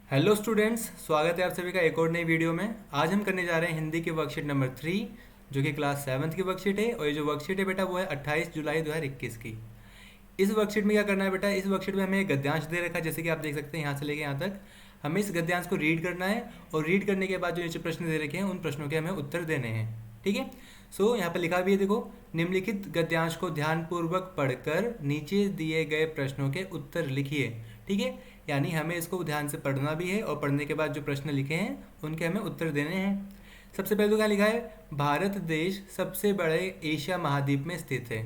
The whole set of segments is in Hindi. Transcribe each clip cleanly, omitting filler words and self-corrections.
हेलो स्टूडेंट्स, स्वागत है आप सभी का एक और नई वीडियो में। आज हम करने जा रहे हैं हिंदी की वर्कशीट नंबर 3, जो कि क्लास 7th की वर्कशीट है। और ये जो वर्कशीट है बेटा वो है 28 जुलाई 2021 की। इस वर्कशीट में क्या करना है बेटा, इस वर्कशीट में हमें एक गद्यांश दे रखा है, जैसे कि आप देख सकते हैं यहाँ से लेके यहाँ तक। हमें इस गद्यांश को रीड करना है और रीड करने के बाद जो नीचे प्रश्न दे रखे हैं उन प्रश्नों के हमें उत्तर देने हैं। ठीक है। यहाँ पे लिखा भी है, देखो, निम्नलिखित गद्यांश को ध्यानपूर्वक पढ़कर नीचे दिए गए प्रश्नों के उत्तर लिखिए। ठीक है। यानी हमें इसको ध्यान से पढ़ना भी है और पढ़ने के बाद जो प्रश्न लिखे हैं उनके हमें उत्तर देने हैं। सबसे पहले तो क्या लिखा है, भारत देश सबसे बड़े एशिया महाद्वीप में स्थित है,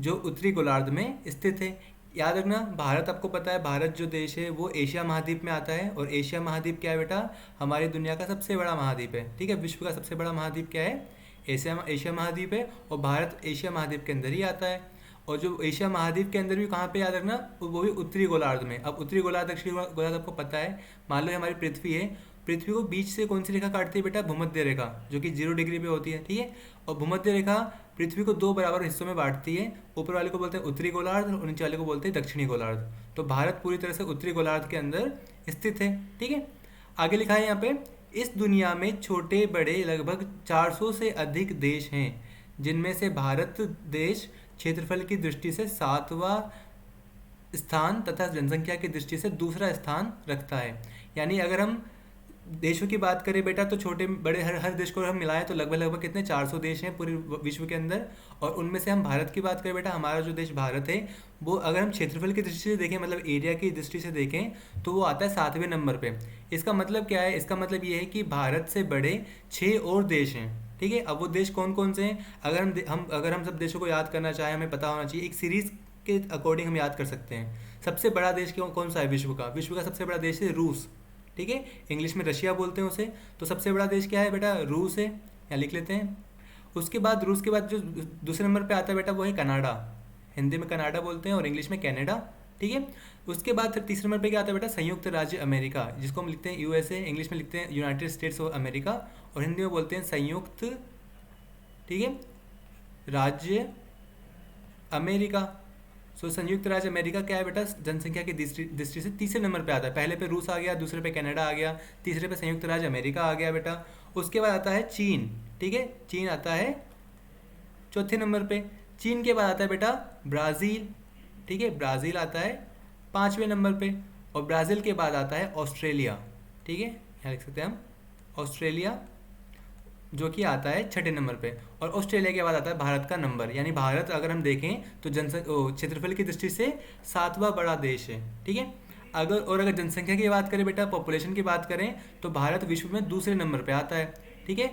जो उत्तरी गोलार्ध में स्थित है। याद रखना, भारत आपको पता है, भारत जो देश है वो एशिया महाद्वीप में आता है। और एशिया महाद्वीप क्या है बेटा, हमारी दुनिया का सबसे बड़ा महाद्वीप है। ठीक है। विश्व का सबसे बड़ा महाद्वीप क्या है, एशिया महाद्वीप है। और भारत एशिया महाद्वीप के अंदर ही आता है। और जो एशिया महाद्वीप के अंदर भी कहाँ पे, याद रखना, वो भी उत्तरी गोलार्ध में। अब उत्तरी गोलार्ध दक्षिणी गोलार्ध आपको पता है। मान लो हमारी पृथ्वी है, पृथ्वी को बीच से कौन सी रेखा काटती है बेटा, भूमध्य रेखा, जो कि 0 डिग्री पे होती है। ठीक है। और भूमध्य रेखा पृथ्वी को 2 बराबर हिस्सों में बांटती है। ऊपर वाले को बोलते हैं उत्तरी गोलार्ध और नीचे वाले को बोलते हैं दक्षिणी गोलार्ध। तो भारत पूरी तरह से उत्तरी गोलार्ध के अंदर स्थित है। ठीक है। आगे लिखा है यहाँ पे, इस दुनिया में छोटे बड़े लगभग 400 से अधिक देश हैं, जिनमें से भारत देश क्षेत्रफल की दृष्टि से 7वां स्थान तथा जनसंख्या की दृष्टि से दूसरा स्थान रखता है। यानी अगर हम देशों की बात करें बेटा, तो छोटे बड़े हर देश को हम मिलाएं तो लगभग लगभग कितने 400 देश हैं पूरे विश्व के अंदर। और उनमें से हम भारत की बात करें बेटा, हमारा जो देश भारत है वो अगर हम क्षेत्रफल की दृष्टि से देखें, मतलब एरिया की दृष्टि से देखें, तो वो आता है 7वें नंबर पे। इसका मतलब क्या है, इसका मतलब ये है कि भारत से बड़े 6 और देश हैं। ठीक है। अब वो देश कौन कौन से हैं, अगर हम सब देशों को याद करना चाहें, हमें पता होना चाहिए, एक सीरीज के अकॉर्डिंग हम याद कर सकते हैं। सबसे बड़ा देश कौन सा है विश्व का सबसे बड़ा देश है रूस। ठीक है। इंग्लिश में रशिया बोलते हैं उसे। तो सबसे बड़ा देश क्या है बेटा, रूस है। यहाँ लिख लेते हैं। उसके बाद रूस के बाद जो दूसरे नंबर पे आता है बेटा वो है कनाडा। हिंदी में कनाडा बोलते हैं और इंग्लिश में कनाडा। ठीक है। उसके बाद फिर तीसरे नंबर पे क्या आता है बेटा, संयुक्त राज्य अमेरिका, जिसको हम लिखते हैं यूएसए, इंग्लिश में लिखते हैं यूनाइटेड स्टेट्स ऑफ अमेरिका, और हिंदी में बोलते हैं संयुक्त, ठीक है, राज्य अमेरिका। संयुक्त राज्य अमेरिका क्या है बेटा, जनसंख्या की दृष्टि से तीसरे नंबर पे आता है। पहले पे रूस आ गया, दूसरे पे कनाडा आ गया, तीसरे पे संयुक्त राज्य अमेरिका आ गया बेटा। उसके बाद आता है चीन। ठीक है। चीन आता है चौथे नंबर पे। चीन के बाद आता है बेटा ब्राज़ील। ठीक है। ब्राज़ील आता है 5वें नंबर पे। और ब्राज़ील के बाद आता है ऑस्ट्रेलिया। ठीक है। यहाँ लिख सकते हैं हम ऑस्ट्रेलिया, जो कि आता है 6ठे नंबर पे। और ऑस्ट्रेलिया के बाद आता है भारत का नंबर। यानी भारत अगर हम देखें तो क्षेत्रफल की दृष्टि से 7वां बड़ा देश है। ठीक है। अगर जनसंख्या की बात करें बेटा, पॉपुलेशन की बात करें, तो भारत विश्व में दूसरे नंबर पे आता है। ठीक है।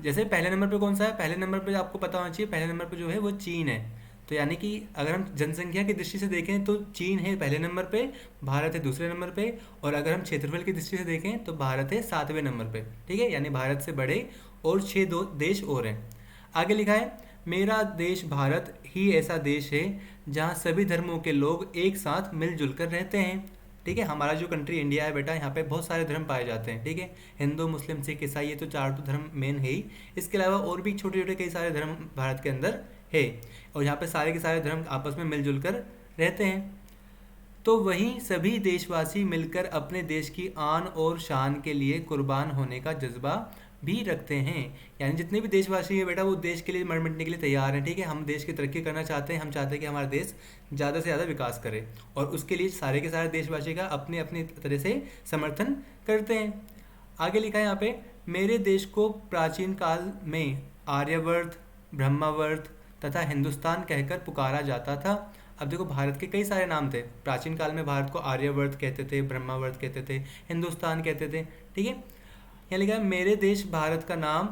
जैसे पहले नंबर पे कौन सा है, पहले नंबर पे आपको पता होना चाहिए, पहले नंबर पे जो है वो चीन है। तो यानी कि अगर हम जनसंख्या की दृष्टि से देखें तो चीन है पहले नंबर पे, भारत है दूसरे नंबर पे। और अगर हम क्षेत्रफल की दृष्टि से देखें तो भारत है 7वें नंबर पे। ठीक है। यानी भारत से बड़े और 6 दो देश और हैं। आगे लिखा है, मेरा देश भारत ही ऐसा देश है जहाँ सभी धर्मों के लोग एक साथ मिलजुल कर रहते हैं। ठीक है। हमारा जो कंट्री इंडिया है बेटा, यहाँ पे बहुत सारे धर्म पाए जाते हैं। ठीक है। हिंदू, मुस्लिम, सिख, ईसाई, ये तो 4 तो धर्म मेन है ही। इसके अलावा और भी छोटे छोटे कई सारे धर्म भारत के अंदर है। और यहाँ पे सारे के सारे धर्म आपस में मिलजुल कर रहते हैं। तो वहीं सभी देशवासी मिलकर अपने देश की आन और शान के लिए कुर्बान होने का जज्बा भी रखते हैं। यानी जितने भी देशवासी हैं बेटा, वो देश के लिए मर मिटने के लिए तैयार हैं। ठीक है। हम देश की तरक्की करना चाहते हैं, हम चाहते हैं कि हमारा देश ज़्यादा से ज़्यादा विकास करे, और उसके लिए सारे के सारे देशवासी का अपने अपने तरह से समर्थन करते हैं। आगे लिखा है यहाँ पे, मेरे देश को प्राचीन काल में आर्यवर्त, ब्रह्मावर्त तथा हिंदुस्तान कहकर पुकारा जाता था। अब देखो, भारत के कई सारे नाम थे। प्राचीन काल में भारत को आर्यवर्त कहते थे, ब्रह्मावर्त कहते थे, हिंदुस्तान कहते थे। ठीक है। यहाँ लिखा है, मेरे देश भारत का नाम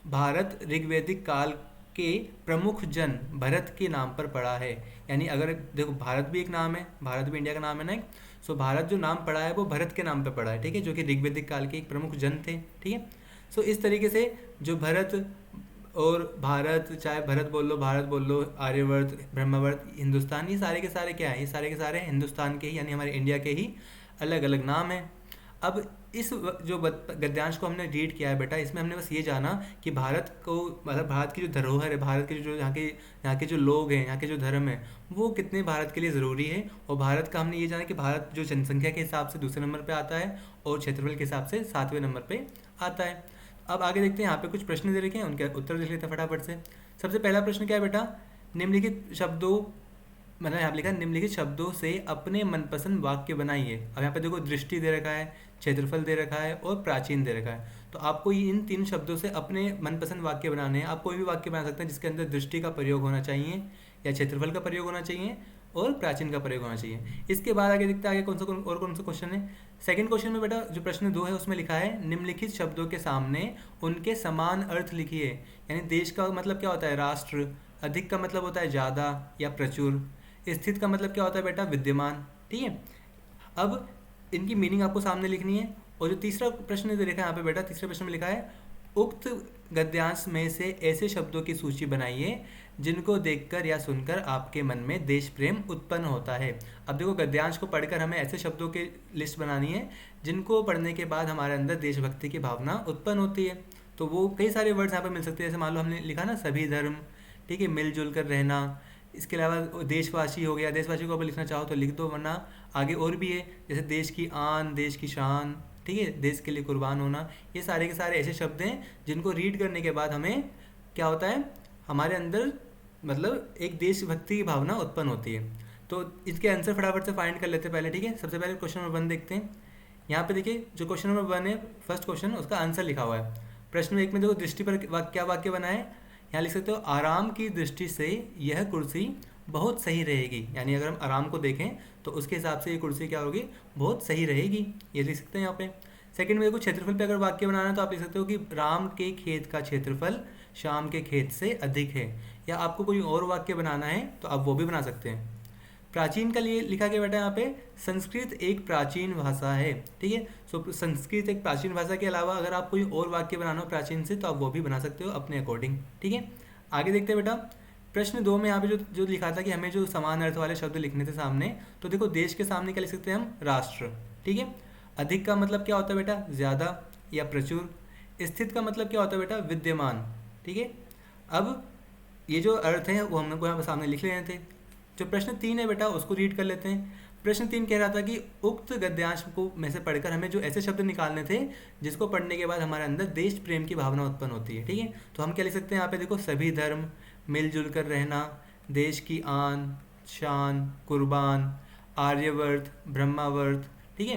भारत ऋग्वैदिक काल के प्रमुख जन भरत के नाम पर पड़ा है। यानी अगर देखो, भारत भी एक नाम है, भारत भी इंडिया का नाम है ना। भारत जो नाम पड़ा है वो भरत के नाम पर पड़ा है। ठीक है। जो कि ऋग्वैदिक काल के एक प्रमुख जन थे। ठीक है। इस तरीके से जो भरत और भारत, चाहे भारत बोल लो, आर्यवर्त, ब्रह्मावर्त, हिंदुस्तान, ये सारे के सारे क्या हैं, ये सारे के सारे हिंदुस्तान के ही, यानी हमारे इंडिया के ही अलग अलग नाम हैं। अब जो गद्यांश को हमने रीड किया है बेटा, इसमें हमने बस ये जाना कि भारत को, मतलब भारत की जो धरोहर है, भारत के जो यहाँ के जो लोग हैं, यहाँ के जो धर्म है, वो कितने भारत के लिए ज़रूरी है। और भारत का हमने ये जाना कि भारत जो जनसंख्या के हिसाब से दूसरे नंबर पे आता है और क्षेत्रफल के हिसाब से 7वें नंबर पे आता है। अब आगे देखते हैं, यहाँ पे कुछ प्रश्न दे रखे हैं, उनके उत्तर देख लेते हैं फटाफट से। सबसे पहला प्रश्न क्या है बेटा, निम्नलिखित शब्दों, मतलब यहाँ पे लिखा है निम्नलिखित शब्दों से अपने मनपसंद वाक्य बनाइए। अब यहाँ पे देखो दृष्टि दे रखा है, क्षेत्रफल दे रखा है और प्राचीन दे रखा है। तो आपको इन 3 शब्दों से अपने मनपसंद वाक्य बनाने हैं। आप कोई भी वाक्य बना सकते हैं जिसके अंदर दृष्टि का प्रयोग होना चाहिए या क्षेत्रफल का प्रयोग होना चाहिए और प्राचीन का प्रयोग होना चाहिए। इसके बाद आगे दिखता है आगे कौन सा क्वेश्चन है। सेकंड क्वेश्चन में बेटा जो प्रश्न 2 है उसमें लिखा है निम्नलिखित शब्दों के सामने उनके समान अर्थ लिखिए। यानी देश का मतलब क्या होता है, राष्ट्र। अधिक का मतलब होता है ज़्यादा या प्रचुर। स्थित का मतलब क्या होता है बेटा, विद्यमान। ठीक है, अब इनकी मीनिंग आपको सामने लिखनी है। और जो तीसरा प्रश्न दे रखा है यहाँ पे बेटा, तीसरे प्रश्न में लिखा है उक्त गद्यांश में से ऐसे शब्दों की सूची बनाइए जिनको देखकर या सुनकर आपके मन में देश प्रेम उत्पन्न होता है। अब देखो गद्यांश को पढ़कर हमें ऐसे शब्दों की लिस्ट बनानी है जिनको पढ़ने के बाद हमारे अंदर देशभक्ति की भावना उत्पन्न होती है। तो वो कई सारे वर्ड्स यहाँ पे मिल सकते हैं, जैसे मान लो हमने लिखा ना सभी धर्म, ठीक है, मिलजुल कर रहना। इसके अलावा देशवासी हो गया, देशवासी को आप लिखना चाहो तो लिख दो, वरना आगे और भी है जैसे देश की आन, देश की शान, ठीक है, देश के लिए कुर्बान होना। ये सारे के सारे ऐसे शब्द हैं जिनको रीड करने के बाद हमें क्या होता है, हमारे अंदर मतलब एक देशभक्ति की भावना उत्पन्न होती है। तो इसके आंसर फटाफट से फाइंड कर लेते हैं पहले। ठीक है, सबसे पहले क्वेश्चन नंबर 1 देखते हैं। यहाँ पे देखिए जो क्वेश्चन नंबर 1 है, फर्स्ट क्वेश्चन, उसका आंसर लिखा हुआ है। प्रश्न 1 में देखो दृष्टि पर क्या वाक्य बना है। यहाँ लिख सकते हो आराम की दृष्टि से यह कुर्सी बहुत सही रहेगी। यानी अगर हम आराम को देखें तो उसके हिसाब से ये कुर्सी क्या होगी, बहुत सही रहेगी, ये लिख सकते हैं यहाँ पे। सेकंड में देखो क्षेत्रफल पे अगर वाक्य बनाना है तो आप लिख सकते हो कि राम के खेत का क्षेत्रफल श्याम के खेत से अधिक है। या आपको कोई और वाक्य बनाना है तो आप वो भी बना सकते हैं। प्राचीन का लिए लिखा गया बेटा यहाँ पे संस्कृत एक प्राचीन भाषा है। ठीक है, सो संस्कृत एक प्राचीन भाषा के अलावा अगर आप कोई और वाक्य बनाना हो प्राचीन से तो आप वो भी बना सकते हो अपने अकॉर्डिंग। ठीक है, आगे देखते हैं बेटा। प्रश्न 2 में यहाँ पे जो लिखा था कि हमें जो समान अर्थ वाले शब्द लिखने थे सामने, तो देखो देश के सामने क्या लिख सकते हैं हम, राष्ट्र। ठीक है, अधिक का मतलब क्या होता है बेटा, ज़्यादा या प्रचुर। स्थित का मतलब क्या होता है बेटा, विद्यमान। ठीक है, अब ये जो अर्थ है वो हमने को यहाँ पर सामने लिख लेने थे। जो प्रश्न 3 है बेटा उसको रीड कर लेते हैं। प्रश्न 3 कह रहा था कि उक्त गद्यांश को में से पढ़कर हमें जो ऐसे शब्द निकालने थे जिसको पढ़ने के बाद हमारे अंदर देश प्रेम की भावना उत्पन्न होती है। ठीक है, तो हम क्या लिख सकते हैं यहाँ पे देखो सभी धर्म, मिलजुल कर रहना, देश की आन, शान, कुर्बान, आर्यवर्त, ब्रह्मावर्त, ठीक है,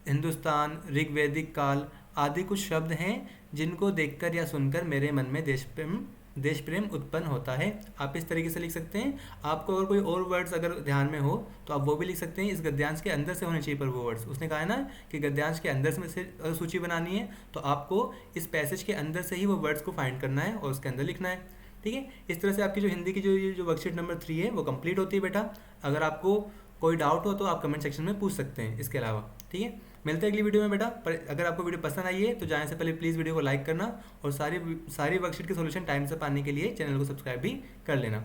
हिंदुस्तान, ऋग्वैदिक काल आदि कुछ शब्द हैं जिनको देखकर या सुनकर मेरे मन में देश प्रेम उत्पन्न होता है। आप इस तरीके से लिख सकते हैं। आपको अगर कोई और वर्ड्स अगर ध्यान में हो तो आप वो भी लिख सकते हैं। इस गद्यांश के अंदर से होने चाहिए पर वो वर्ड्स, उसने कहा है ना कि गद्यांश के अंदर से अगर सूची बनानी है तो आपको इस पैसेज के अंदर से ही वो वर्ड्स को फाइंड करना है और उसके अंदर लिखना है। ठीक है, इस तरह से आपकी जो हिंदी की जो वर्कशीट नंबर 3 है वो कंप्लीट होती है बेटा। अगर आपको कोई डाउट हो तो आप कमेंट सेक्शन में पूछ सकते हैं इसके अलावा। ठीक है, मिलते हैं अगली वीडियो में बेटा। पर अगर आपको वीडियो पसंद आई है तो जाने से पहले प्लीज़ वीडियो को लाइक करना और सारी वर्कशीट के सॉल्यूशन टाइम से पाने के लिए चैनल को सब्सक्राइब भी कर लेना।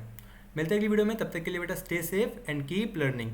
मिलते हैं अगली वीडियो में, तब तक के लिए बेटा stay safe and keep learning.